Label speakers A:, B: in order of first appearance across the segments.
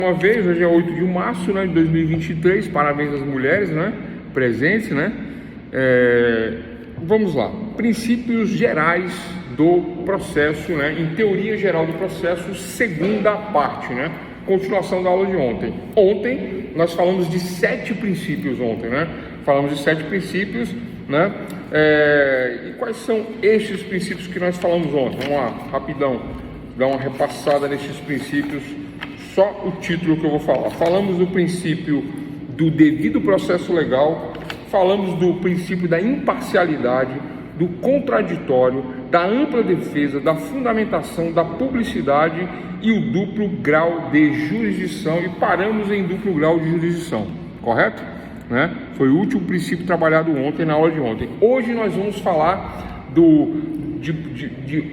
A: Uma vez, hoje é 8 de março, né, de 2023, parabéns às mulheres, né, presentes, né? Vamos lá, princípios gerais do processo, né, em teoria geral do processo, segunda parte, né, continuação da aula de ontem. Ontem nós falamos de 7 princípios né, falamos de 7 princípios, né, e quais são estes princípios que nós falamos ontem? Vamos lá, rapidão, dar uma repassada nesses princípios. Só o título que eu vou falar. Falamos do princípio do devido processo legal, falamos do princípio da imparcialidade, do contraditório, da ampla defesa, da fundamentação, da publicidade e o duplo grau de jurisdição, e paramos em duplo grau de jurisdição, correto? Né? Foi o último princípio trabalhado ontem, na aula de ontem. Hoje nós vamos falar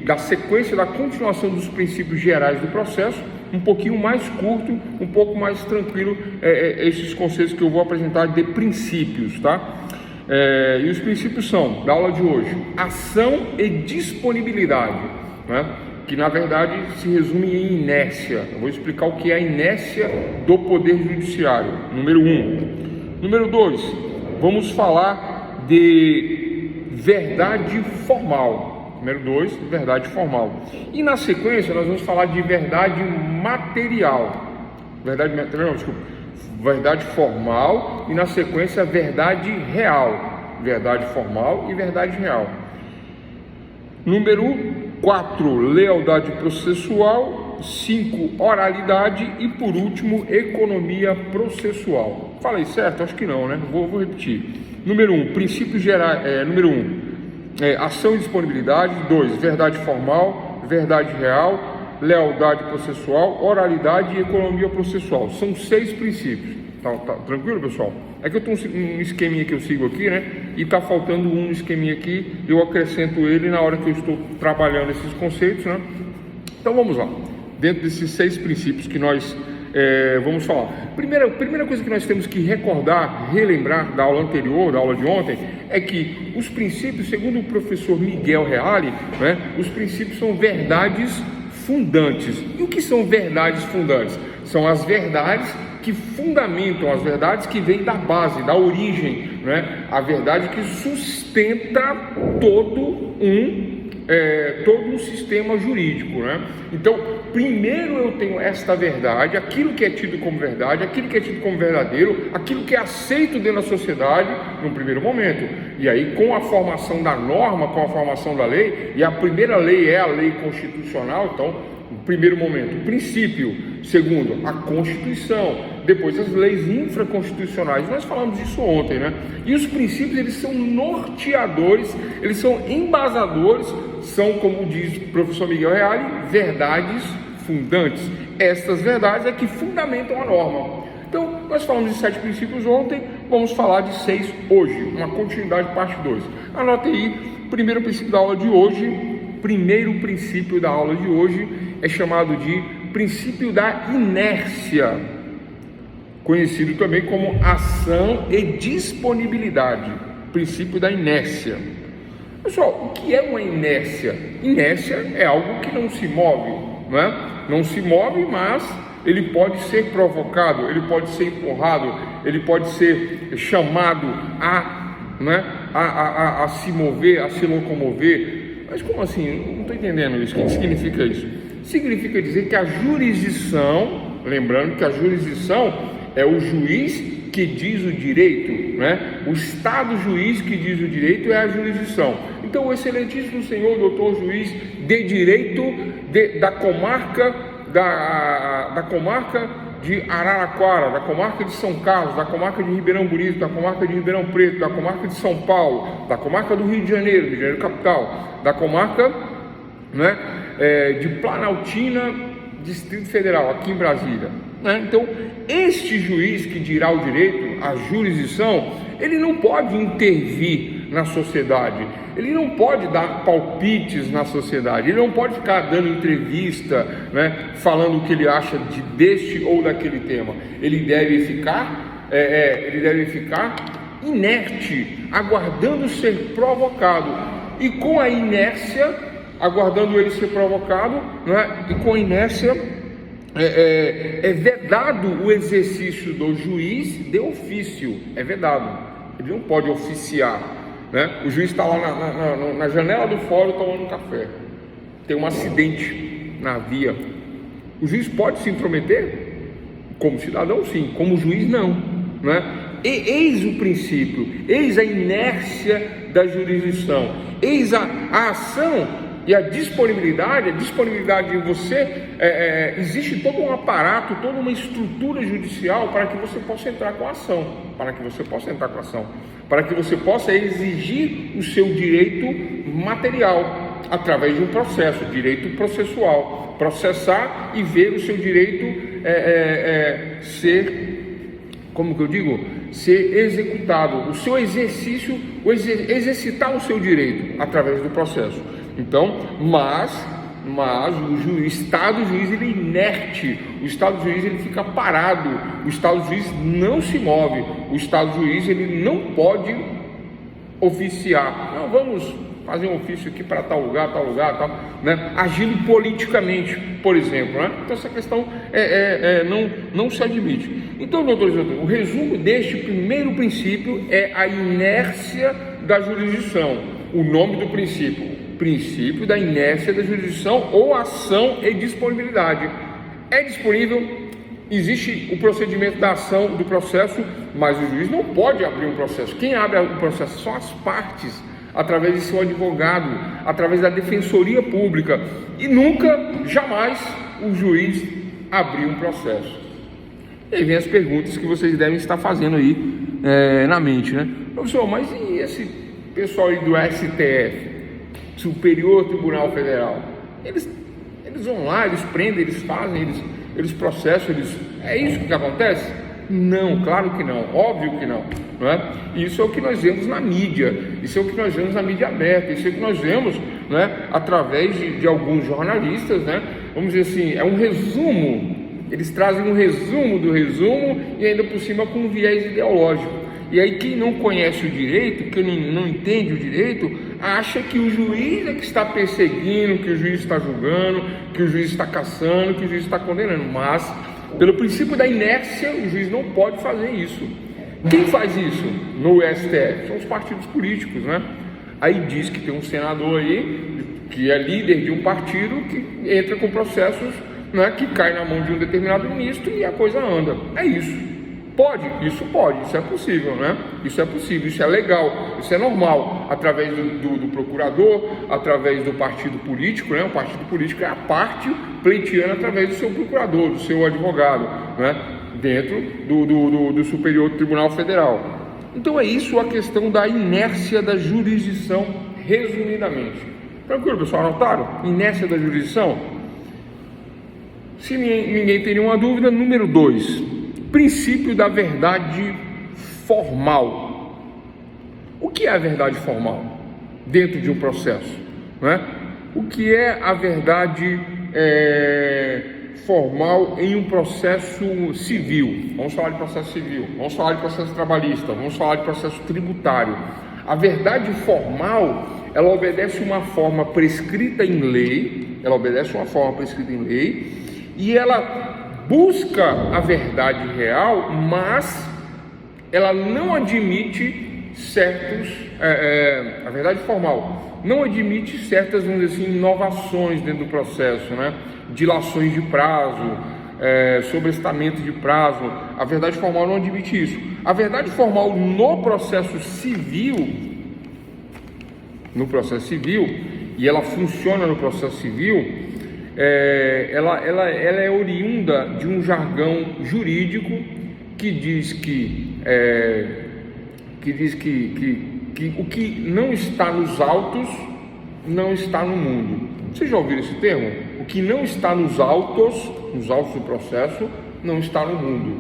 A: da sequência, da continuação dos princípios gerais do processo, um pouquinho mais curto, um pouco mais tranquilo, esses conceitos que eu vou apresentar de princípios, tá? E os princípios são, da aula de hoje, ação e disponibilidade, né? Que na verdade se resume em inércia. Eu vou explicar o que é a inércia do Poder Judiciário, número 1. Número 2, vamos falar de verdade formal. Número 2, verdade formal. E na sequência nós vamos falar de verdade material. Verdade formal, e na sequência verdade real. Verdade formal e verdade real. Número 4, lealdade processual. 5, oralidade. E por último, economia processual. Falei certo? Acho que não, né? Vou repetir. Número 1, princípios gerais. Número 1, ação e disponibilidade. 2, verdade formal, verdade real, lealdade processual, oralidade e economia processual. São 6 princípios. Tá tranquilo, pessoal? É que eu tenho um esqueminha que eu sigo aqui, né? E tá faltando um esqueminha aqui, eu acrescento ele na hora que eu estou trabalhando esses conceitos, né? Então vamos lá. Dentro desses 6 princípios que nós vamos falar. Primeira coisa que nós temos que recordar, relembrar da aula anterior, da aula de ontem, é que os princípios, segundo o professor Miguel Reale, né, os princípios são verdades fundantes. E o que são verdades fundantes? São as verdades que fundamentam, as verdades que vêm da base, da origem, né? A verdade que sustenta todo um sistema jurídico, né? Então, primeiro eu tenho esta verdade, aquilo que é tido como verdade, aquilo que é tido como verdadeiro, aquilo que é aceito dentro da sociedade, num primeiro momento. E aí, com a formação da norma, com a formação da lei, e a primeira lei é a lei constitucional, então, no primeiro momento, o princípio. Segundo, a Constituição. Depois, as leis infraconstitucionais. Nós falamos disso ontem, né? E os princípios, eles são norteadores, eles são embasadores, são, como diz o professor Miguel Reale, verdades fundantes. Estas verdades é que fundamentam a norma. Então, nós falamos de 7 princípios ontem, vamos falar de 6 hoje, uma continuidade, parte 2. Anote aí, primeiro princípio da aula de hoje. Primeiro princípio da aula de hoje é chamado de princípio da inércia, conhecido também como ação e disponibilidade. Princípio da inércia. Pessoal, o que é uma inércia? Inércia é algo que não se move, não é? Não se move, mas ele pode ser provocado, ele pode ser empurrado, ele pode ser chamado a se mover, a se locomover. Mas como assim? Não estou entendendo isso. O que significa isso? Significa dizer que a jurisdição, lembrando que a jurisdição é o juiz que diz o direito, né? O Estado juiz que diz o direito é a jurisdição. Então, o excelentíssimo senhor doutor juiz de direito da comarca de Araraquara, da comarca de São Carlos, da comarca de Ribeirão Bonito, da comarca de Ribeirão Preto, da comarca de São Paulo, da comarca do Rio de Janeiro capital, da comarca, né, de Planaltina, Distrito Federal, aqui em Brasília, né? Então, este juiz que dirá o direito, a jurisdição, ele não pode intervir na sociedade, ele não pode dar palpites na sociedade, ele não pode ficar dando entrevista, né, falando o que ele acha deste ou daquele tema. Ele deve ficar inerte, aguardando ser provocado, e com a inércia, aguardando ele ser provocado, né, e com a inércia, vedado o exercício do juiz de ofício, é vedado, ele não pode oficiar, né? O juiz está lá na janela do fórum tomando café, tem um acidente na via, o juiz pode se intrometer? Como cidadão sim, como juiz não, né? E eis o princípio, eis a inércia da jurisdição, eis a ação e a disponibilidade em você, existe todo um aparato, toda uma estrutura judicial para que você possa entrar com a ação, para que você possa exigir o seu direito material, através de um processo, direito processual, processar e ver o seu direito ser executado, o seu exercício, exercitar o seu direito através do processo. Então, mas o Estado juiz ele é inerte, o Estado juiz ele fica parado, o Estado juiz não se move, o Estado juiz ele não pode oficiar. Não, vamos fazer um ofício aqui para tal lugar, tal, né? Agindo politicamente, por exemplo, né? Então essa questão não se admite. Então, doutor, o resumo deste primeiro princípio é a inércia da jurisdição. O nome do princípio da inércia da jurisdição ou ação e disponibilidade. É disponível, existe o procedimento da ação, do processo, mas o juiz não pode abrir um processo. Quem abre o processo são as partes, através de seu advogado, através da defensoria pública, e nunca, jamais, o juiz abriu um processo. E aí vem as perguntas que vocês devem estar fazendo aí na mente, né? Professor, mas e esse pessoal aí do STF, Superior Tribunal Federal? Eles vão lá, eles prendem, eles fazem, eles processam, é isso que acontece? Não, claro que não, óbvio que não, não é? Isso é o que nós vemos na mídia, isso é o que nós vemos na mídia aberta, isso é o que nós vemos, né, através de alguns jornalistas, né? Vamos dizer assim, é um resumo, eles trazem um resumo do resumo e ainda por cima com um viés ideológico. E aí quem não conhece o direito, quem não entende o direito, acha que o juiz é que está perseguindo, que o juiz está julgando, que o juiz está caçando, que o juiz está condenando. Mas, pelo princípio da inércia, o juiz não pode fazer isso. Quem faz isso no STF? São os partidos políticos, né? Aí diz que tem um senador aí, que é líder de um partido, que entra com processos, né, que cai na mão de um determinado ministro e a coisa anda. É isso. Pode, isso é possível, né? Isso é possível, isso é legal, isso é normal, através do procurador, através do partido político, né? O partido político é a parte pleiteando através do seu procurador, do seu advogado, né? Dentro do Superior Tribunal Federal. Então é isso a questão da inércia da jurisdição, resumidamente. Tranquilo, pessoal, anotaram? Inércia da jurisdição? Se ninguém tem nenhuma dúvida, número 2. Princípio da verdade formal. O que é a verdade formal dentro de um processo, né? O que é a verdade formal em um processo civil? Vamos falar de processo civil, vamos falar de processo trabalhista, vamos falar de processo tributário. A verdade formal, ela obedece uma forma prescrita em lei, e ela busca a verdade real, mas ela não admite a verdade formal não admite certas, vamos dizer assim, inovações dentro do processo, né? Dilações de prazo, sobrestamento de prazo. A verdade formal não admite isso. A verdade formal no processo civil, e ela funciona no processo civil, ela é oriunda de um jargão jurídico que diz que o que não está nos autos não está no mundo. Vocês já ouviram esse termo? O que não está nos autos do processo, não está no mundo.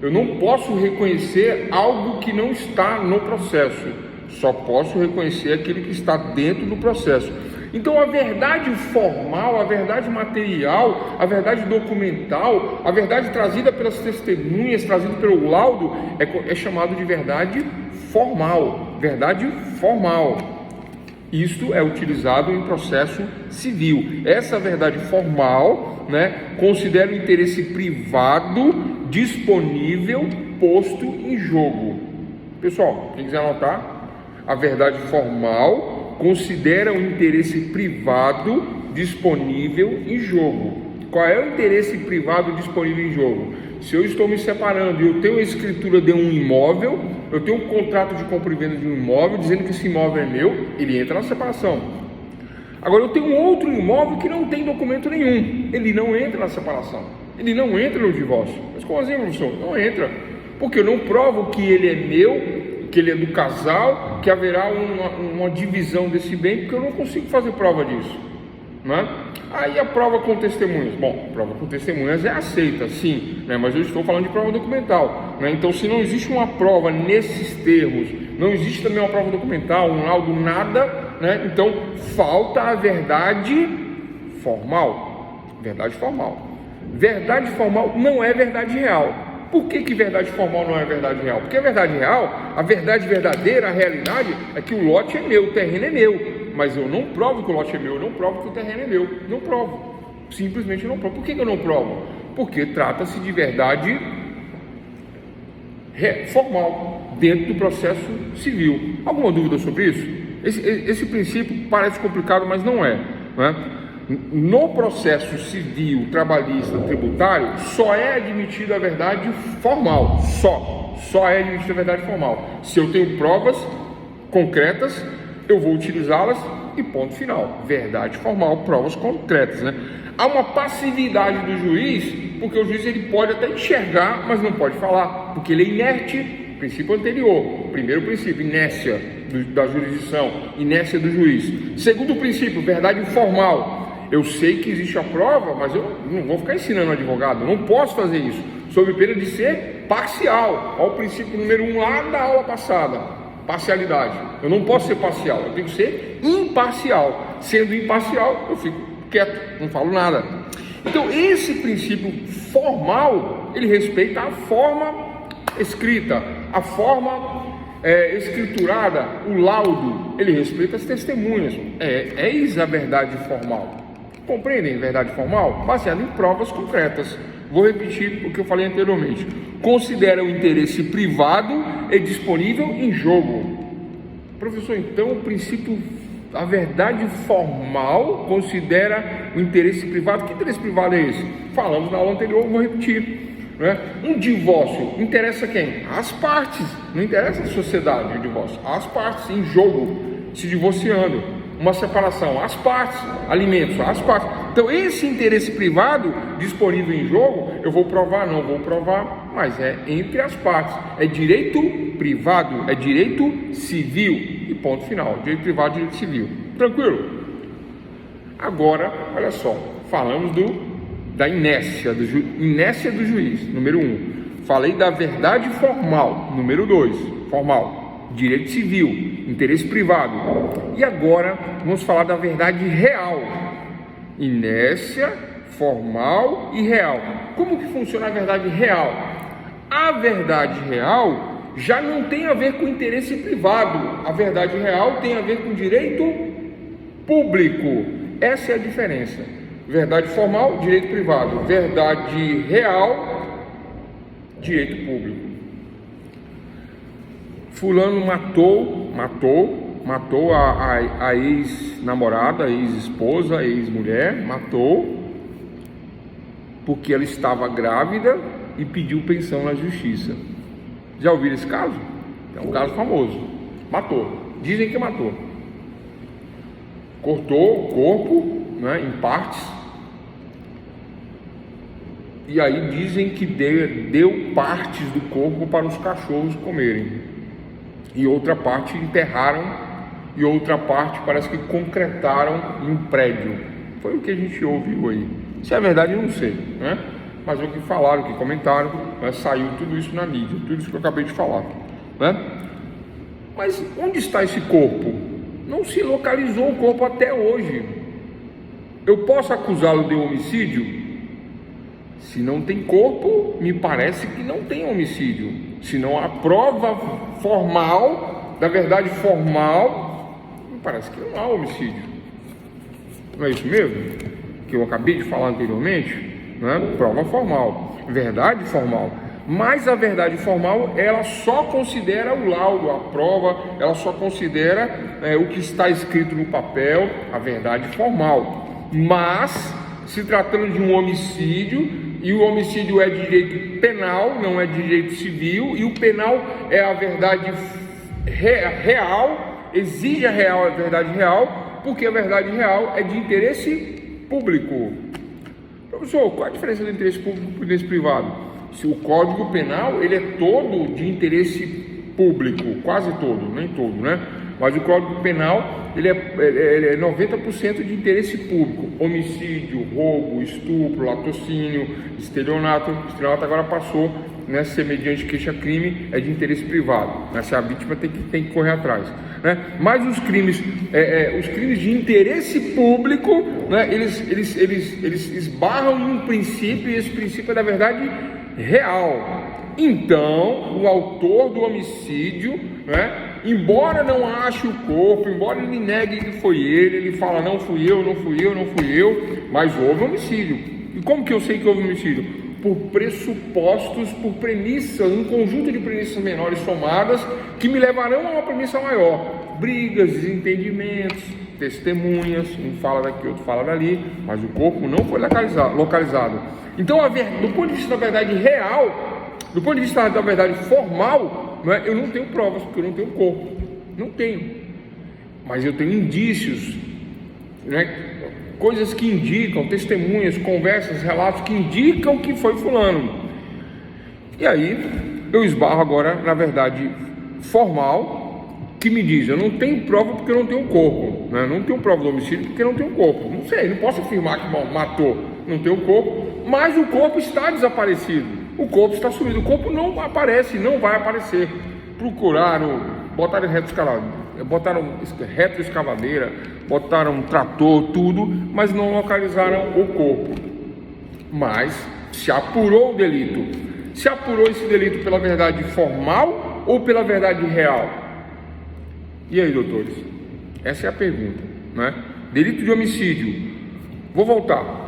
A: Eu não posso reconhecer algo que não está no processo, só posso reconhecer aquilo que está dentro do processo. Então a verdade formal, a verdade material, a verdade documental, a verdade trazida pelas testemunhas, trazida pelo laudo, é chamado de verdade formal. Verdade formal. Isto é utilizado em processo civil. Essa verdade formal, considera o interesse privado disponível posto em jogo. Pessoal, quem quiser anotar, a verdade formal considera o interesse privado disponível em jogo. Qual é o interesse privado disponível em jogo? Se eu estou me separando e eu tenho a escritura de um imóvel, eu tenho um contrato de compra e venda de um imóvel dizendo que esse imóvel é meu, ele entra na separação. Agora eu tenho um outro imóvel que não tem documento nenhum, ele não entra na separação, ele não entra no divórcio. Mas como assim, professor? Não entra, porque eu não provo que ele é meu, que ele é do casal, que haverá uma divisão desse bem, porque eu não consigo fazer prova disso, Aí a prova com testemunhas. Bom, prova com testemunhas é aceita, sim, mas eu estou falando de prova documental, Então, se não existe uma prova nesses termos, não existe também uma prova documental, um laudo, nada, Então, falta a verdade formal. Verdade formal. Verdade formal não é verdade real. Por que verdade formal não é verdade real? Porque a verdade real, a verdade verdadeira, a realidade é que o lote é meu, o terreno é meu. Mas eu não provo que o lote é meu, eu não provo que o terreno é meu. Não provo. Simplesmente não provo. Por que eu não provo? Porque trata-se de verdade formal, dentro do processo civil. Alguma dúvida sobre isso? Esse princípio parece complicado, mas não é. No processo civil, trabalhista, tributário, só é admitida a verdade formal. Só é admitida a verdade formal. Se eu tenho provas concretas, eu vou utilizá-las e ponto final. Verdade formal, provas concretas, Há uma passividade do juiz, porque o juiz ele pode até enxergar, mas não pode falar, porque ele é inerte. Princípio anterior, primeiro princípio, inércia da jurisdição, inércia do juiz. Segundo princípio, verdade formal. Eu sei que existe a prova, mas eu não vou ficar ensinando advogado, não posso fazer isso, sob pena de ser parcial. Olha o princípio número 1 lá da aula passada. Parcialidade. Eu não posso ser parcial, eu tenho que ser imparcial. Sendo imparcial, eu fico quieto, não falo nada. Então, esse princípio formal, ele respeita a forma escrita, a forma escriturada, o laudo, ele respeita as testemunhas. Eis a verdade formal. Compreendem verdade formal? Baseada em provas concretas. Vou repetir o que eu falei anteriormente. Considera o interesse privado e disponível em jogo. Professor, então o princípio, a verdade formal considera o interesse privado. Que interesse privado é esse? Falamos na aula anterior, vou repetir. Um divórcio interessa quem? As partes. Não interessa a sociedade, o divórcio. As partes em jogo, se divorciando. Uma separação, as partes, alimentos, as partes. Então, esse interesse privado disponível em jogo, eu vou provar, não vou provar, mas é entre as partes. É direito privado, é direito civil. E ponto final. Direito privado, direito civil. Tranquilo? Agora, olha só, falamos da inércia do juiz, número 1. Falei da verdade formal, número 2, formal. Direito civil, interesse privado. E agora vamos falar da verdade real. Inércia, formal e real. Como que funciona a verdade real? A verdade real já não tem a ver com interesse privado. A verdade real tem a ver com direito público. Essa é a diferença. Verdade formal, direito privado. Verdade real, direito público. Fulano matou a ex-namorada, a ex-esposa, a ex-mulher, matou porque ela estava grávida e pediu pensão na justiça. Já ouviram esse caso? É um caso famoso. Matou, dizem que matou. Cortou o corpo, em partes, e aí dizem que deu partes do corpo para os cachorros comerem. E outra parte enterraram, e outra parte parece que concretaram em um prédio. Foi o que a gente ouviu aí. Se é verdade, eu não sei, Mas o que falaram, o que comentaram, saiu tudo isso na mídia, tudo isso que eu acabei de falar, Mas onde está esse corpo? Não se localizou o corpo até hoje. Eu posso acusá-lo de homicídio? Se não tem corpo, me parece que não tem homicídio. Se não há prova formal, da verdade formal, me parece que não há homicídio. Não é isso mesmo? Que eu acabei de falar anteriormente, né? Prova formal, verdade formal. Mas a verdade formal, ela só considera o laudo, a prova, ela só considera o que está escrito no papel, a verdade formal. Mas, se tratando de um homicídio, e o homicídio é de direito penal, não é de direito civil, e o penal é a verdade real, exige a verdade real, porque a verdade real é de interesse público. Professor, qual a diferença do interesse público e do interesse privado? Se o Código Penal, ele é todo de interesse público, quase todo, nem todo, né? Mas o Código Penal, ele é 90% de interesse público. Homicídio, roubo, estupro, latrocínio, estelionato agora passou, né, ser mediante queixa-crime, é de interesse privado, né? Se a vítima tem que correr atrás, né? Mas os crimes de interesse público, né, eles esbarram em um princípio, e esse princípio é da verdade real. Então, o autor do homicídio, né, embora não ache o corpo, embora ele negue que foi ele fala, não fui eu, mas houve homicídio. E como que eu sei que houve homicídio? Por pressupostos, por premissas, um conjunto de premissas menores somadas que me levarão a uma premissa maior. Brigas, desentendimentos, testemunhas, um fala daqui, outro fala dali, mas o corpo não foi localizado. Então, do ponto de vista da verdade real, do ponto de vista da verdade formal, né, eu não tenho provas, porque eu não tenho corpo. Não tenho. Mas eu tenho indícios, né, coisas que indicam, testemunhas, conversas, relatos que indicam que foi fulano. E aí, eu esbarro agora na verdade formal, que me diz, eu não tenho prova porque eu não tenho corpo, né? Não tenho prova do homicídio porque eu não tenho corpo. Não sei, não posso afirmar que matou, não tenho corpo, mas o corpo está desaparecido, o corpo está sumido, o corpo não aparece, não vai aparecer. Procuraram, botaram retroescavadeira, botaram um trator, tudo, mas não localizaram o corpo. Mas se apurou o delito. Se apurou esse delito pela verdade formal ou pela verdade real? E aí, doutores? Essa é a pergunta, né? Delito de homicídio. Vou voltar.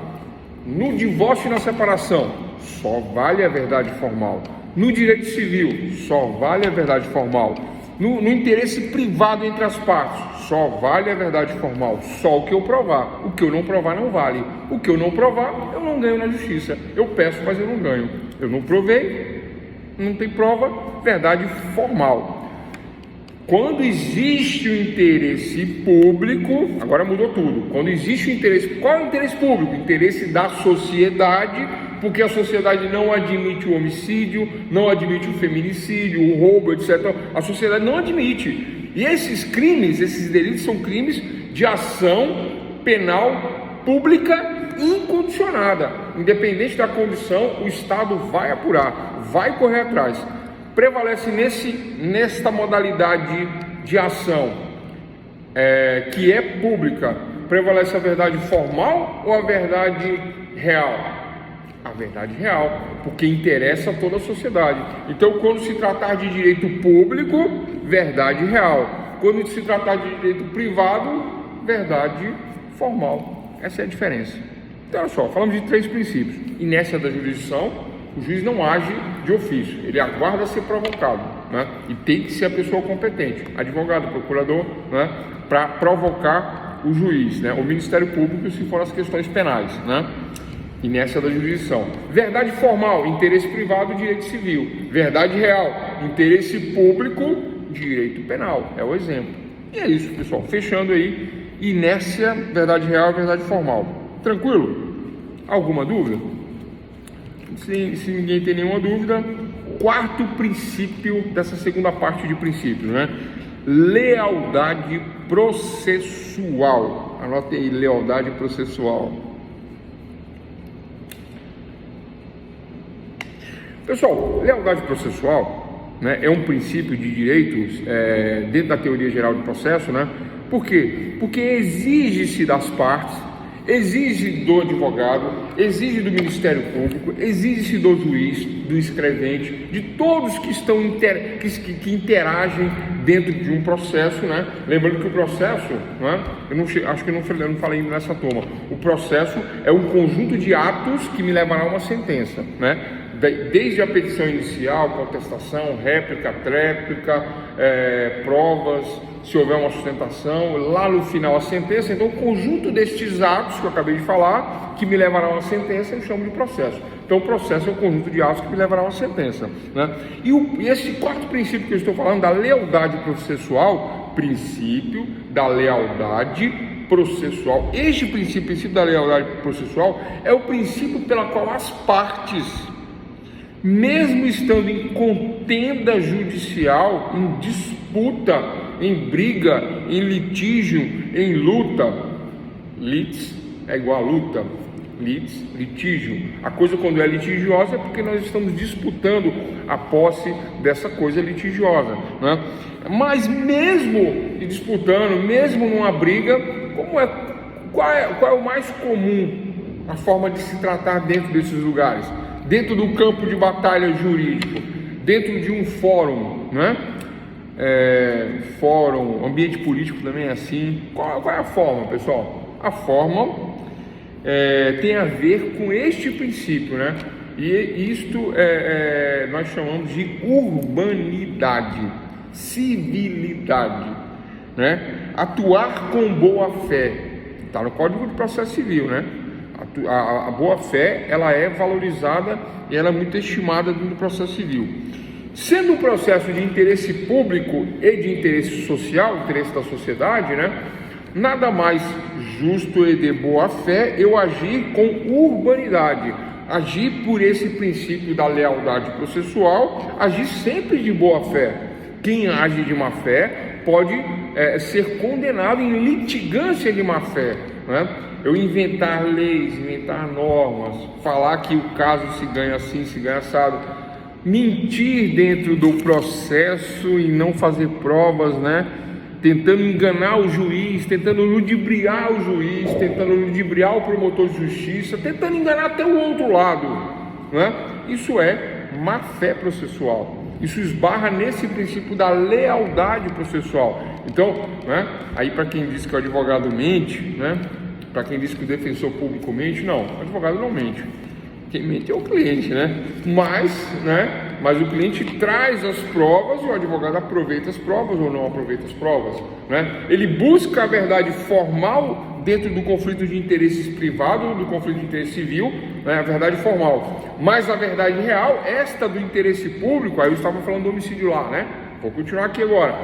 A: No divórcio e na separação, só vale a verdade formal. No direito civil, só vale a verdade formal. No interesse privado entre as partes, só vale a verdade formal. Só o que eu provar. O que eu não provar não vale. O que eu não provar, eu não ganho na justiça. Eu peço, mas eu não ganho. Eu não provei, não tem prova, verdade formal. Quando existe o interesse público, agora mudou tudo. Quando existe o interesse, qual é o interesse público? O interesse da sociedade, porque a sociedade não admite o homicídio, não admite o feminicídio, o roubo, etc. A sociedade não admite. E esses crimes, esses delitos são crimes de ação penal pública incondicionada. Independente da condição, o Estado vai apurar, vai correr atrás. Prevalece nesta modalidade de ação que é pública, prevalece a verdade formal ou a verdade real? A verdade real, porque interessa a toda a sociedade. Então, quando se tratar de direito público, verdade real. Quando se tratar de direito privado, verdade formal. Essa é a diferença. Então, olha só, falamos de 3 princípios. Inércia da jurisdição. O juiz não age de ofício, ele aguarda ser provocado, né? E tem que ser a pessoa competente, advogado, procurador, né? Para provocar o juiz, né? O Ministério Público, se for as questões penais, né? Inércia da jurisdição. Verdade formal, interesse privado, direito civil. Verdade real, interesse público, direito penal. É o exemplo. E é isso, pessoal. Fechando aí, inércia, verdade real, verdade formal. Tranquilo? Alguma dúvida? Se ninguém tem nenhuma dúvida, 4º princípio dessa segunda parte de princípios, né? Lealdade processual. Anote aí, lealdade processual. Pessoal, lealdade processual, né, é um princípio de direitos dentro da teoria geral do processo, né? Por quê? Porque exige-se das partes Exige do advogado, exige do Ministério Público, exige do juiz, do escrevente, de todos que estão que interagem dentro de um processo, né? Lembrando que o processo, né? Acho que eu não falei nessa turma. O processo é um conjunto de atos que me levará a uma sentença, né? Desde a petição inicial, contestação, réplica, tréplica, provas, se houver uma sustentação, lá no final a sentença. Então, o conjunto destes atos que eu acabei de falar, que me levará a uma sentença, eu chamo de processo. Então, o processo é o conjunto de atos que me levará a uma sentença, né? E esse quarto princípio que eu estou falando, da lealdade processual, princípio da lealdade processual. Este princípio da lealdade processual é o princípio pela qual as partes, mesmo estando em contenda judicial, em disputa, em briga, em litígio, em luta, litis é igual a luta, litis, litígio. A coisa quando é litigiosa é porque nós estamos disputando a posse dessa coisa litigiosa, né? Mas mesmo disputando, mesmo numa briga, qual é o mais comum, a forma de se tratar dentro desses lugares? Dentro do campo de batalha jurídico, dentro de um fórum, né? Fórum, ambiente político também é assim. Qual é a forma, pessoal? A forma tem a ver com este princípio, né? E isto nós chamamos de urbanidade, civilidade, né? Atuar com boa fé, está no Código de Processo Civil, né? A boa-fé, ela é valorizada e ela é muito estimada no processo civil. Sendo um processo de interesse público e de interesse social, interesse da sociedade, né? Nada mais justo e de boa-fé eu agir com urbanidade, agir por esse princípio da lealdade processual, agir sempre de boa-fé. Quem age de má-fé pode ser condenado em litigância de má-fé, né? Eu inventar leis, inventar normas, falar que o caso se ganha assim, se ganha assado, mentir dentro do processo e não fazer provas, né? Tentando enganar o juiz, tentando ludibriar o juiz, tentando ludibriar o promotor de justiça, tentando enganar até o outro lado, né? Isso é má-fé processual. Isso esbarra nesse princípio da lealdade processual. Então, né? Aí para quem diz que o advogado mente, né? Para quem diz que o defensor público mente, não, o advogado não mente. Quem mente é o cliente, né? Mas o cliente traz as provas e o advogado aproveita as provas ou não aproveita as provas, né? Ele busca a verdade formal dentro do conflito de interesses privado, do conflito de interesse civil, né? A verdade formal. Mas a verdade real, esta do interesse público, aí eu estava falando do homicídio lá, né? Vou continuar aqui agora.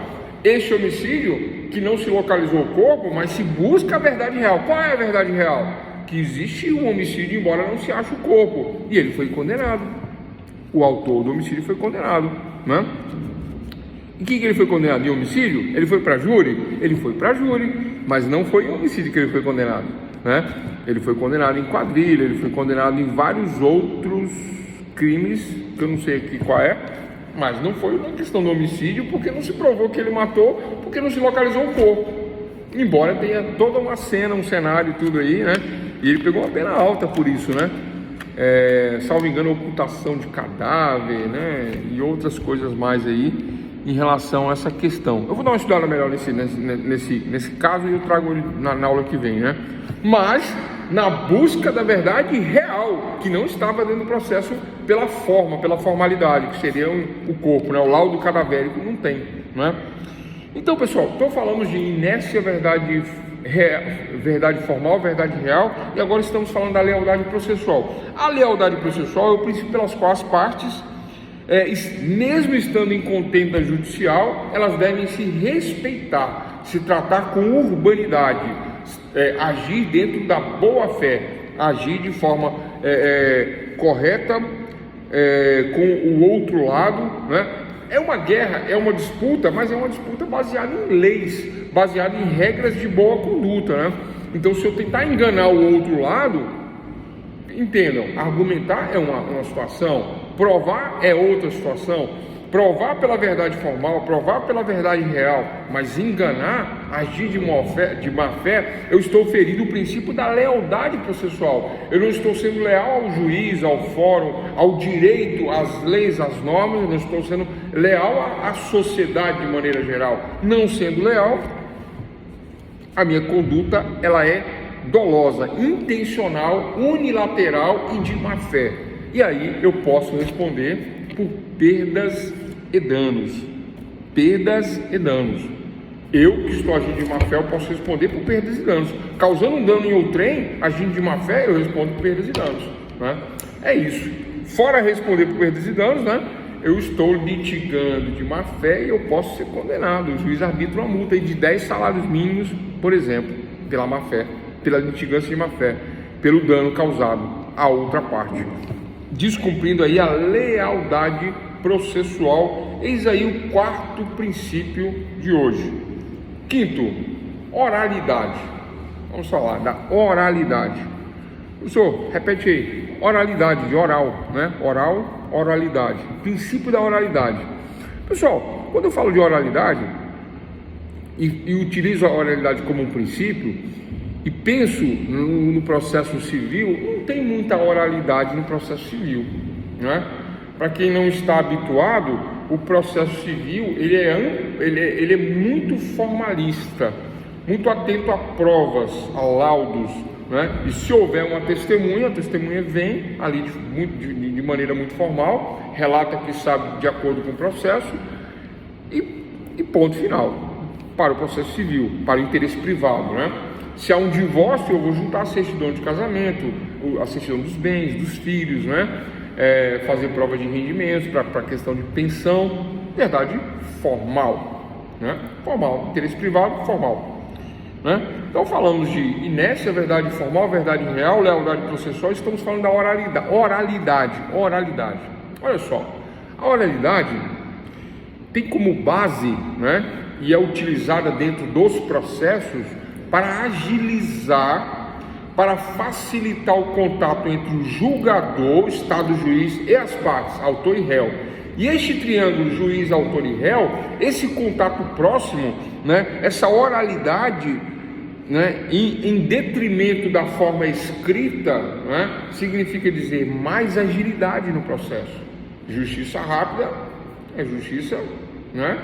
A: Este homicídio, que não se localizou o corpo, mas se busca a verdade real. Qual é a verdade real? Que existe um homicídio, embora não se ache o corpo. E ele foi condenado. O autor do homicídio foi condenado, né? E o que ele foi condenado? Em homicídio? Ele foi para júri? Ele foi para júri, mas não foi em homicídio que ele foi condenado, né? Ele foi condenado em quadrilha, ele foi condenado em vários outros crimes, que eu não sei aqui qual é, mas não foi uma questão do homicídio, porque não se provou que ele matou, porque não se localizou o corpo. Embora tenha toda uma cena, um cenário e tudo aí, né? E ele pegou uma pena alta por isso, né? Salvo engano, ocultação de cadáver, né? E outras coisas mais aí em relação a essa questão. Eu vou dar uma estudada melhor nesse caso e eu trago ele na aula que vem, né? Mas na busca da verdade real, que não estava dentro do processo pela forma, pela formalidade, que seria o corpo, né? O laudo cadavérico não tem, né? Então, pessoal, estou falando de inércia, verdade formal, verdade real, e agora estamos falando da lealdade processual. A lealdade processual é o princípio pelas quais as partes, mesmo estando em contenda judicial, elas devem se respeitar, se tratar com urbanidade, agir dentro da boa-fé, agir de forma correta com o outro lado, né? É uma guerra, é uma disputa, mas é uma disputa baseada em leis, baseada em regras de boa conduta, né? Então, se eu tentar enganar o outro lado, entendam, argumentar é uma situação, provar é outra situação. provar pela verdade formal, provar pela verdade real, mas enganar, agir de má fé, eu estou ferindo o princípio da lealdade processual. Eu não estou sendo leal ao juiz, ao fórum, ao direito, às leis, às normas, eu não estou sendo leal à sociedade de maneira geral. Não sendo leal, a minha conduta ela é dolosa, intencional, unilateral e de má fé. E aí eu posso responder por perdas e danos. Perdas e danos. Eu que estou agindo de má fé, eu posso responder por perdas e danos. Causando um dano em outrem, agindo de má fé, eu respondo por perdas e danos, né? É isso. Fora responder por perdas e danos, né? Eu estou litigando de má fé e eu posso ser condenado. O juiz arbitra uma multa de 10 salários mínimos, por exemplo, pela má fé, pela litigância de má fé, pelo dano causado à outra parte, descumprindo aí a lealdade processual. Eis aí o quarto princípio de hoje. Quinto, oralidade. Vamos falar da oralidade. Professor, repete aí. Oralidade, de oral, né? Oral, oralidade. Princípio da oralidade. Pessoal, quando eu falo de oralidade e utilizo a oralidade como um princípio e penso no processo civil, não tem muita oralidade no processo civil, né? Para quem não está habituado, o processo civil ele é muito formalista, muito atento a provas, a laudos, né? E se houver uma testemunha, a testemunha vem ali de maneira muito formal, relata que sabe de acordo com o processo e ponto final para o processo civil, para o interesse privado, né? Se há um divórcio, eu vou juntar a certidão de casamento, a certidão dos bens, dos filhos, né? Fazer prova de rendimentos para a questão de pensão, verdade formal, né? Formal, interesse privado, formal, né? Então falamos de inércia, verdade formal, verdade real, lealdade processual, estamos falando da oralidade. Olha só, a oralidade tem como base, né? E é utilizada dentro dos processos para agilizar, para facilitar o contato entre o julgador, Estado, juiz e as partes, autor e réu. E este triângulo juiz, autor e réu, esse contato próximo, né, essa oralidade, né, em detrimento da forma escrita, né, significa dizer mais agilidade no processo. Justiça rápida é justiça, né,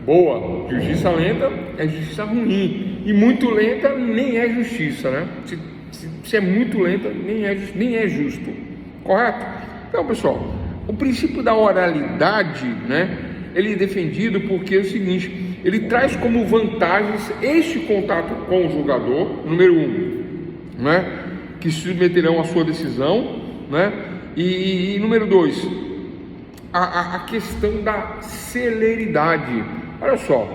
A: boa, justiça lenta é justiça ruim, e muito lenta nem é justiça, né? Se é muito lenta, nem é justo, correto? Então, pessoal, o princípio da oralidade, né? Ele é defendido porque é o seguinte: ele traz como vantagens este contato com o julgador, número 1, né? Que se submeterão à sua decisão, né? E número 2, a questão da celeridade. Olha só,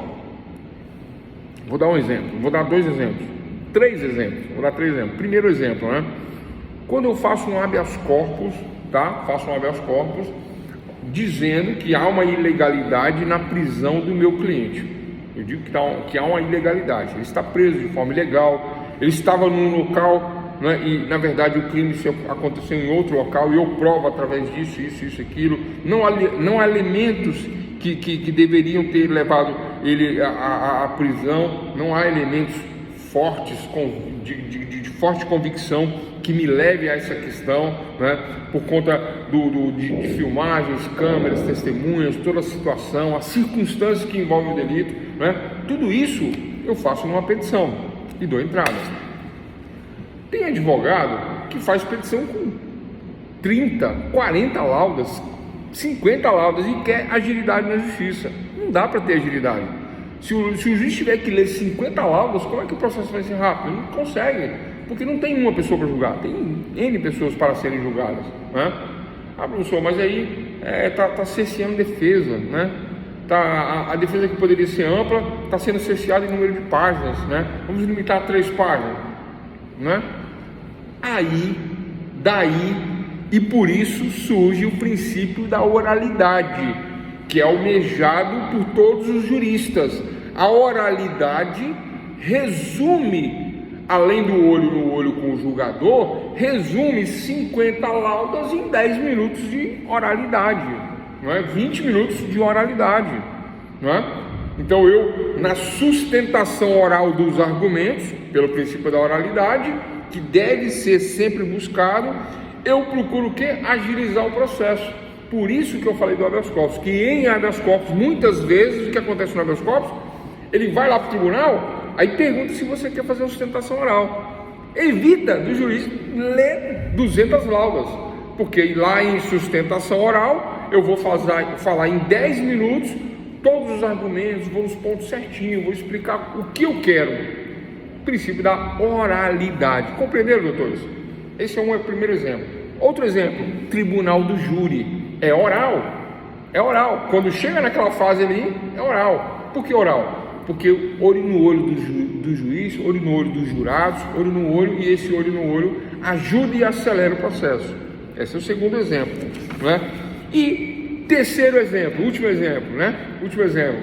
A: vou dar um exemplo, vou dar 2 exemplos, 3 exemplos, vou dar 3 exemplos. Primeiro exemplo, né? Quando eu faço um habeas corpus, tá? Faço um habeas corpus dizendo que há uma ilegalidade na prisão do meu cliente. Eu digo que há uma ilegalidade, ele está preso de forma ilegal, ele estava num local, né, e na verdade o crime aconteceu em outro local e eu provo através disso, isso, aquilo. Não há elementos que deveriam ter levado ele à prisão, não há elementos fortes, de forte convicção que me leve a essa questão, né, por conta de filmagens, câmeras, testemunhas, toda a situação, as circunstâncias que envolvem o delito, né, tudo isso eu faço numa petição e dou entrada. Tem advogado que faz petição com 30, 40 laudas, 50 laudas e quer agilidade na justiça. Não dá para ter agilidade. Se o juiz tiver que ler 50 laudas, como é que o processo vai ser rápido? Não consegue, porque não tem uma pessoa para julgar, tem N pessoas para serem julgadas, né? Ah, professor, mas aí tá cerceando defesa, né? A defesa que poderia ser ampla está sendo cerceada em número de páginas, né? Vamos limitar a 3 páginas, né? Daí, e por isso surge o princípio da oralidade, que é almejado por todos os juristas. A oralidade resume, além do olho no olho com o julgador, resume 50 laudas em 10 minutos de oralidade, não é? 20 minutos de oralidade, não é? Então eu, na sustentação oral dos argumentos, pelo princípio da oralidade, que deve ser sempre buscado, eu procuro o quê? Agilizar o processo. Por isso que eu falei do habeas corpus, que em habeas corpus, muitas vezes, o que acontece no habeas corpus, ele vai lá para o tribunal, aí pergunta se você quer fazer a sustentação oral. Evita do juiz ler 200 laudas, porque lá em sustentação oral, eu vou falar em 10 minutos, todos os argumentos, vou nos pontos certinhos, vou explicar o que eu quero. O princípio da oralidade. Compreenderam, doutores? Esse é um primeiro exemplo. Outro exemplo, tribunal do júri. É oral. É oral. Quando chega naquela fase ali, é oral. Por que oral? Porque olho no olho do juiz, olho no olho dos jurados, olho no olho, e esse olho no olho ajuda e acelera o processo. Esse é o segundo exemplo, não é? E terceiro exemplo, último exemplo, né? Último exemplo.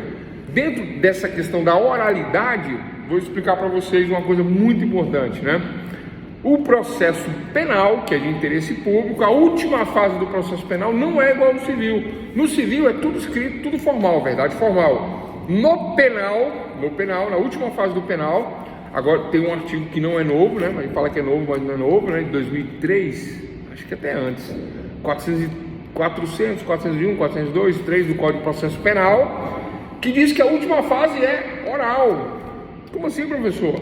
A: Dentro dessa questão da oralidade, vou explicar para vocês uma coisa muito importante, né? O processo penal, que é de interesse público, a última fase do processo penal não é igual ao civil. No civil é tudo escrito, tudo formal, verdade formal. No penal, na última fase do penal, agora tem um artigo que não é novo, né? A gente fala que é novo, mas não é novo, né? De 2003, acho que até antes, 400, 401, 402, 3 do Código de Processo Penal, que diz que a última fase é oral. Como assim, professor?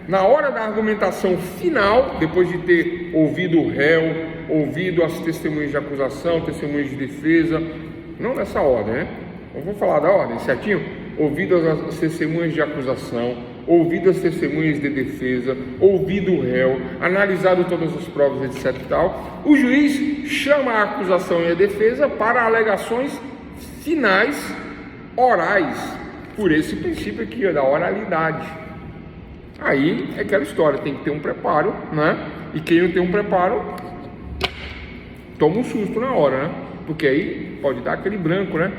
A: Na hora da argumentação final, depois de ter ouvido o réu, ouvido as testemunhas de acusação, testemunhas de defesa, não nessa ordem, né? Eu vou falar da ordem, certinho? Ouvido as testemunhas de acusação, ouvido as testemunhas de defesa, ouvido o réu, analisado todas as provas, etc e tal, o juiz chama a acusação e a defesa para alegações finais orais, por esse princípio aqui, da oralidade. Aí é aquela história, tem que ter um preparo, né? E quem não tem um preparo, toma um susto na hora, né? Porque aí pode dar aquele branco, né?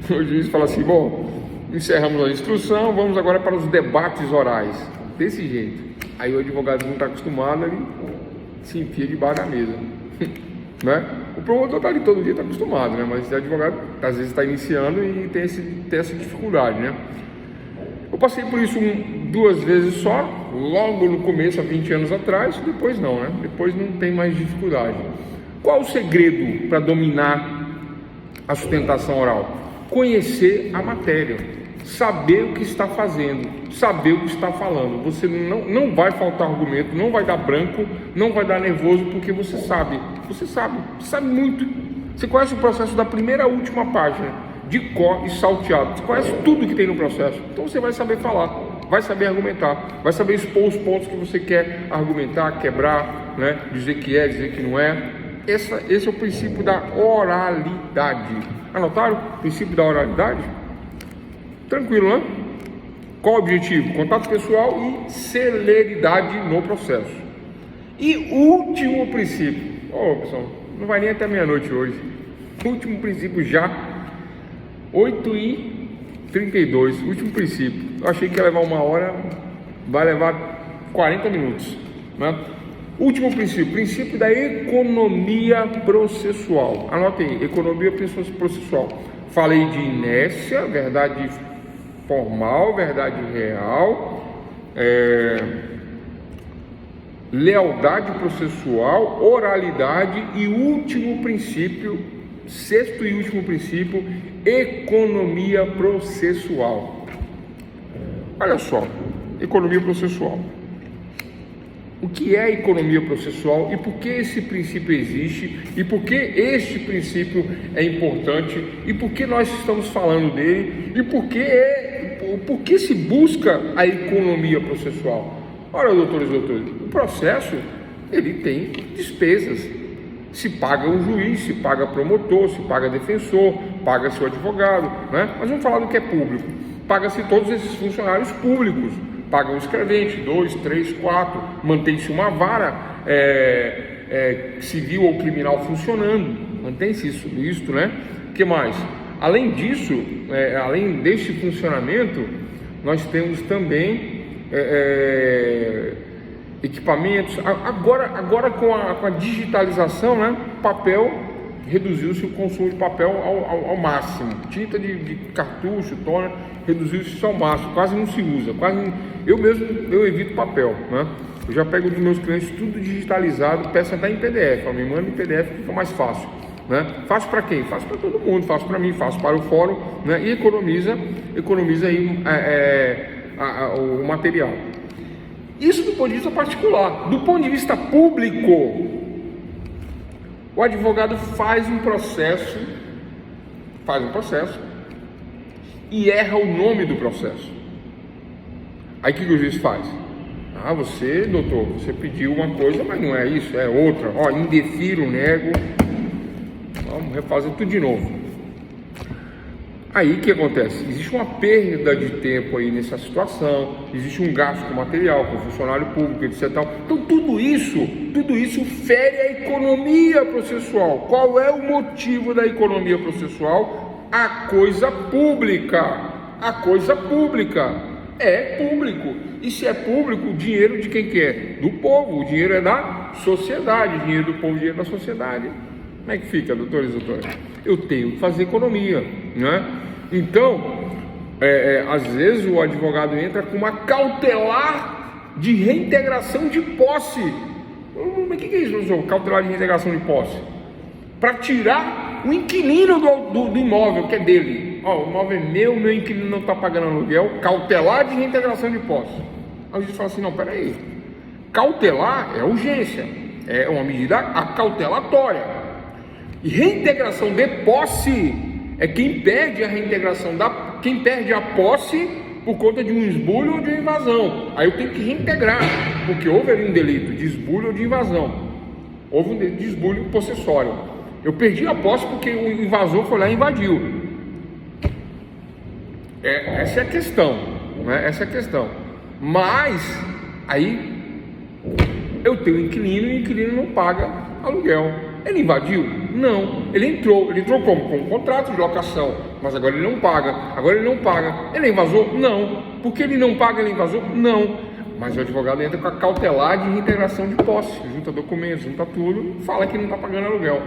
A: O juiz fala assim, bom, encerramos a instrução, vamos agora para os debates orais. Desse jeito. Aí o advogado não está acostumado, ele se enfia debaixo da mesa. Né? O promotor está ali todo dia, está acostumado, né? Mas o advogado às vezes está iniciando e tem essa dificuldade, né? Eu passei por isso duas vezes só, logo no começo, há 20 anos atrás, depois não, né? Depois não tem mais dificuldade. Qual o segredo para dominar a sustentação oral? Conhecer a matéria, saber o que está fazendo, saber o que está falando. Você não vai faltar argumento, não vai dar branco, não vai dar nervoso, porque você sabe muito. Você conhece o processo da primeira à última página, de cor e salteado. Você conhece tudo que tem no processo, então você vai saber falar, vai saber argumentar, vai saber expor os pontos que você quer argumentar, quebrar, né? Dizer que é, dizer que não é. Esse é o princípio da oralidade. Anotaram? O princípio da oralidade? Tranquilo, né? Qual o objetivo? Contato pessoal e celeridade no processo. E último princípio. Pessoal, não vai nem até meia-noite hoje. Último princípio já. 8h32, último princípio. Eu achei que ia levar 1 hora, vai levar 40 minutos, né? Último princípio, princípio da economia processual. Anotem aí, economia processual. Falei de inércia, verdade formal, verdade real, lealdade processual, oralidade e último princípio, sexto e último princípio, economia processual. Olha só, economia processual. O que é economia processual e por que esse princípio existe e por que este princípio é importante e por que nós estamos falando dele e por que se busca a economia processual? Olha, doutores, o processo ele tem despesas. Se paga o juiz, se paga promotor, se paga defensor, paga seu advogado, né? Mas vamos falar do que é público. Paga-se todos esses funcionários públicos. Paga o escrevente, 2, 3, 4, mantém-se uma vara civil ou criminal funcionando, mantém-se isso, né? O que mais? Além disso, além deste funcionamento, nós temos também equipamentos. Agora com a digitalização, né? Papel reduziu-se o consumo de papel ao máximo. Tinta de cartucho, toner, reduziu-se ao máximo, quase não se usa, eu evito papel, né? Eu já pego dos meus clientes tudo digitalizado, peço até em PDF, me manda em PDF que fica mais fácil, né? Faço para quem? Faço para todo mundo, faço para mim, faço para o fórum, né? E economiza aí o material. Isso do ponto de vista particular. Do ponto de vista público, o advogado faz um processo e erra o nome do processo. Aí o que o juiz faz? Você, doutor, você pediu uma coisa, mas não é isso, é outra. Indefiro, nego. Vamos refazer tudo de novo. Aí o que acontece? Existe uma perda de tempo aí nessa situação, existe um gasto com material, com funcionário público, etc. Então tudo isso fere a economia processual. Qual é o motivo da economia processual? A coisa pública. A coisa pública é público. E se é público, o dinheiro de quem que é? Do povo. O dinheiro é da sociedade. O dinheiro do povo, o dinheiro da sociedade. Como é que fica, doutores e doutoras? Eu tenho que fazer economia, né? Então, às vezes o advogado entra com uma cautelar de reintegração de posse. Mas o que é isso, professor? Cautelar de reintegração de posse? Para tirar o inquilino do imóvel, que é dele. O imóvel é meu inquilino não está pagando aluguel, cautelar de reintegração de posse. Aí o juiz fala assim, não, peraí, cautelar é urgência, é uma medida acautelatória. E reintegração de posse é quem perde a reintegração quem perde a posse por conta de um esbulho ou de uma invasão. Aí eu tenho que reintegrar, porque houve ali um delito de esbulho ou de invasão. Houve um delito de esbulho possessório. Eu perdi a posse porque o invasor foi lá e invadiu. Essa é a questão, né? Essa é a questão. Mas aí eu tenho um inquilino e o inquilino não paga aluguel. Ele invadiu? Não. Ele entrou como? Com um contrato de locação, mas agora ele não paga. Ele é invasor? Não. Porque ele não paga, ele é invasor? Não. Mas o advogado entra com a cautelar de reintegração de posse, junta documentos, junta tudo, fala que não está pagando aluguel.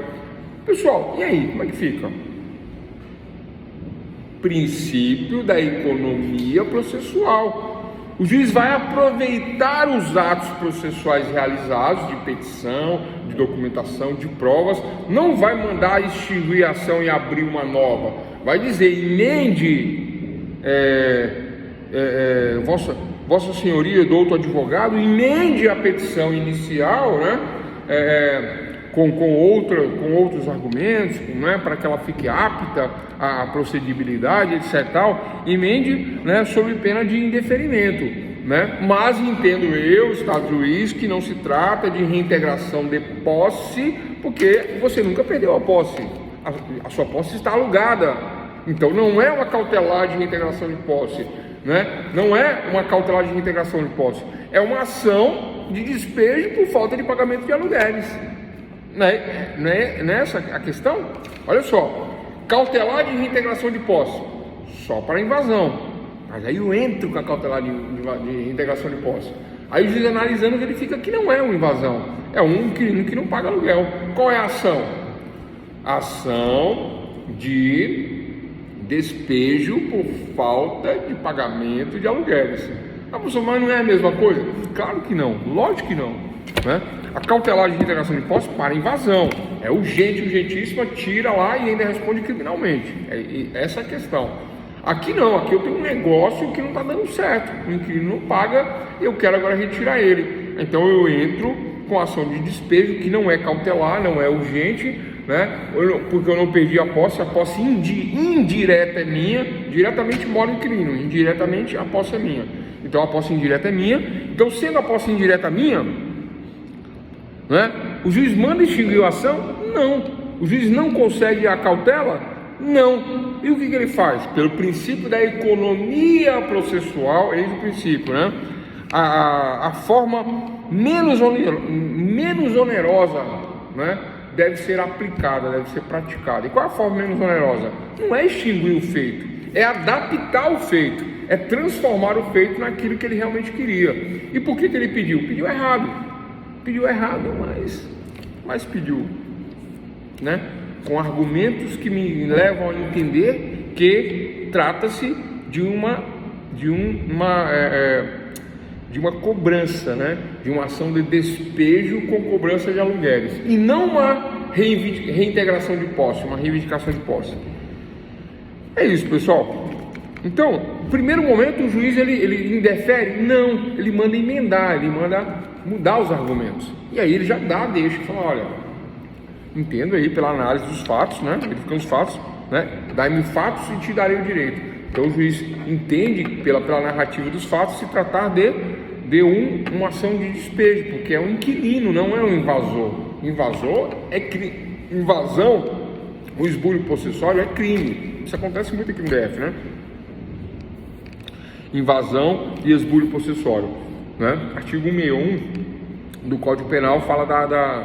A: Pessoal, e aí, como é que fica? Princípio da economia processual. O juiz vai aproveitar os atos processuais realizados de petição, de documentação, de provas, não vai mandar extinguir a ação e abrir uma nova. Vai dizer, emende, Vossa Senhoria, doutor advogado, emende a petição inicial, né? Com outros argumentos, né, para que ela fique apta à procedibilidade, etc. Emende, né, sob pena de indeferimento, né? Mas entendo eu, Estado juiz, que não se trata de reintegração de posse, porque você nunca perdeu a posse, a sua posse está alugada. Então não é uma cautelar de reintegração de posse, né? Não é uma cautelar de reintegração de posse, é uma ação de despejo por falta de pagamento de aluguéis. Não é essa a questão? Olha só, cautelar de reintegração de posse, só para invasão. Mas aí eu entro com a cautelar de reintegração de posse. Aí o juiz analisando verifica que não é uma invasão, é um inquilino que não paga aluguel. Qual é a ação? Ação de despejo por falta de pagamento de aluguéis. Mas não é a mesma coisa? Claro que não, lógico que não, né? A cautelar de reintegração de posse para invasão é urgentíssima, tira lá e ainda responde criminalmente. Essa é a questão. Aqui não, aqui eu tenho um negócio que não está dando certo, o inquilino não paga, eu quero agora retirar ele. Então eu entro com ação de despejo, que não é cautelar, não é urgente, né? Porque eu não perdi a posse indireta é minha, diretamente mora o inquilino, indiretamente a posse é minha. Então a posse indireta é minha, então sendo a posse indireta minha, né? O juiz manda extinguir a ação? Não. O juiz não concede a cautela? Não. E o que ele faz? Pelo princípio da economia processual, eis o princípio, né? A forma menos onerosa, né, deve ser aplicada, deve ser praticada. E qual é a forma menos onerosa? Não é extinguir o feito, é adaptar o feito, é transformar o feito naquilo que ele realmente queria. E por que ele pediu? Pediu errado, mas pediu, né? com argumentos que me levam a entender que trata-se de uma cobrança, né? De uma ação de despejo com cobrança de aluguéis, e não uma reintegração de posse, uma reivindicação de posse. É isso, pessoal. Então, no primeiro momento, o juiz ele indefere? Não, ele manda emendar, ele manda mudar os argumentos. E aí ele já deixa, fala, olha, entendo aí pela análise dos fatos, né? Verificando os fatos, né? Dai-me fatos e te darei o direito. Então o juiz entende pela narrativa dos fatos se tratar de uma ação de despejo, porque é um inquilino, não é um invasor. Invasor é invasão, o esbulho possessório é crime. Isso acontece muito aqui no DF, né? Invasão e esbulho possessório, né? Artigo 161 do Código Penal fala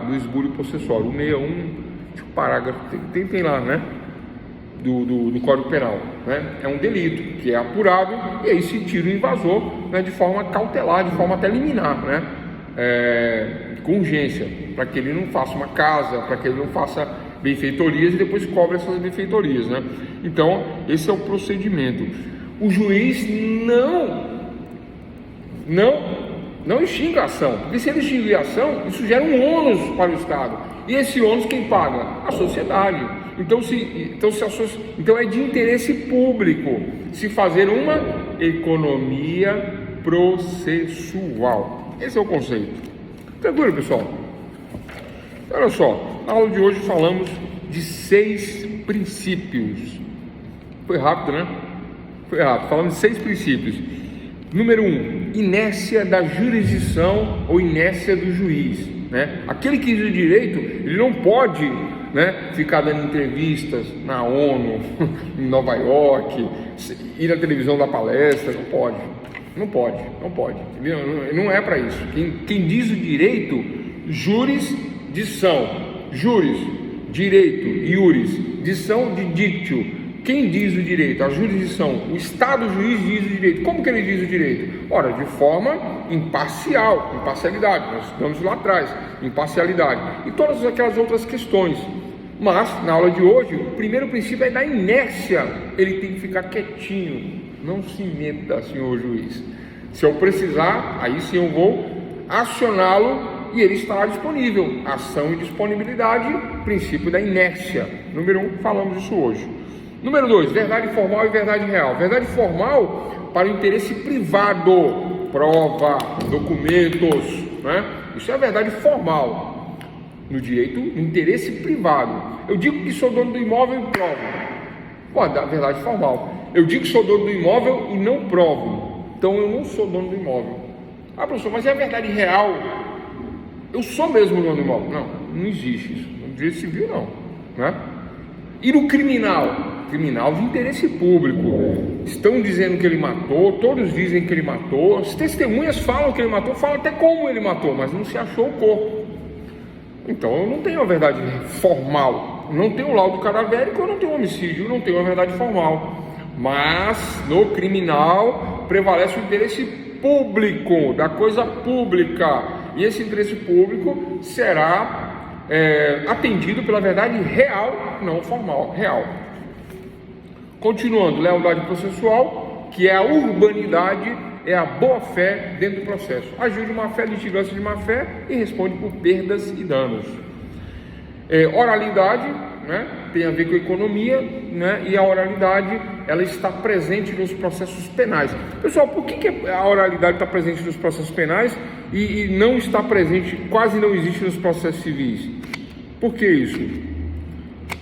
A: do esbulho possessório. O 161, tipo, parágrafo, tem lá, né? Do Código Penal, né? É um delito que é apurado e aí se tira o invasor, né, de forma cautelar, de forma até liminar, né? Com urgência, para que ele não faça uma casa, para que ele não faça benfeitorias e depois cobre essas benfeitorias, né? Então, esse é o procedimento. O juiz não extingue a ação, porque se ele extinguir a ação, isso gera um ônus para o Estado. E esse ônus quem paga? A sociedade. Então é de interesse público se fazer uma economia processual. Esse é o conceito. Tranquilo, pessoal? Olha só, na aula de hoje falamos de 6 princípios. Foi rápido, né? Foi rápido. Falamos de 6 princípios. Número 1, inércia da jurisdição ou inércia do juiz, né? Aquele que diz o direito, ele não pode, né, ficar dando entrevistas na ONU, em Nova York, ir na televisão dar palestra. Não pode, entendeu? Não é para isso. Quem diz o direito, jurisdição, juris, direito, iuris, dição de dictio. Quem diz o direito? A jurisdição, o Estado juiz diz o direito. Como que ele diz o direito? Ora, de forma imparcialidade, nós estudamos lá atrás, imparcialidade, e todas aquelas outras questões. Mas, na aula de hoje, o primeiro princípio é da inércia. Ele tem que ficar quietinho, não se meta, senhor juiz. Se eu precisar, aí sim eu vou acioná-lo e ele estará disponível. Ação e disponibilidade, princípio da inércia. Número 1, falamos isso hoje. Número 2, verdade formal e verdade real. Verdade formal para o interesse privado, prova, documentos, né? Isso é verdade formal. No direito, interesse privado. Eu digo que sou dono do imóvel e provo. Pode dar verdade formal. Eu digo que sou dono do imóvel e não provo. Então eu não sou dono do imóvel. Ah, professor, mas é a verdade real? Eu sou mesmo dono do imóvel? Não existe isso. No direito civil não, né? E no criminal? Criminal de interesse público. Estão dizendo que ele matou, todos dizem que ele matou, as testemunhas falam que ele matou, falam até como ele matou, mas não se achou o corpo. Então eu não tenho a verdade formal, não tenho o laudo cadavérico, eu não tenho homicídio, eu não tenho a verdade formal. Mas no criminal prevalece o interesse público, da coisa pública, e esse interesse público será atendido pela verdade real, não formal, real. Continuando, lealdade processual, que é a urbanidade, é a boa-fé dentro do processo. Agiu de má-fé, litigância de má-fé e responde por perdas e danos. Oralidade, né, tem a ver com economia, né, e a oralidade, ela está presente nos processos penais. Pessoal, por que a oralidade está presente nos processos penais e não está presente, quase não existe nos processos civis? Por que isso?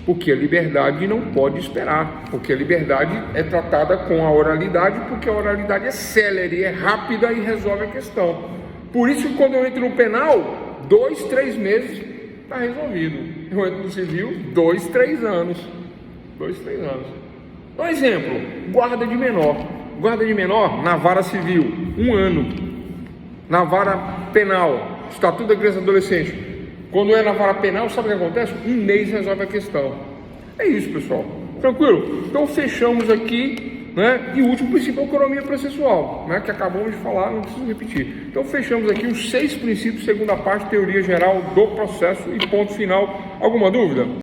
A: Porque a liberdade não pode esperar, porque a liberdade é tratada com a oralidade, porque a oralidade é célere, é rápida e resolve a questão. Por isso que quando eu entro no penal, 2, 3 meses está resolvido. Eu entro no civil, 2, 3 anos. 2, 3 anos. Um exemplo, guarda de menor. Guarda de menor na vara civil, 1 ano. Na vara penal, Estatuto da Criança e Adolescente. Quando é na vara penal, sabe o que acontece? 1 mês resolve a questão. É isso, pessoal. Tranquilo? Então fechamos aqui, né? E o último princípio é a economia processual, né? Que acabamos de falar, não preciso repetir. Então fechamos aqui os 6 princípios, segunda parte, teoria geral do processo e ponto final. Alguma dúvida?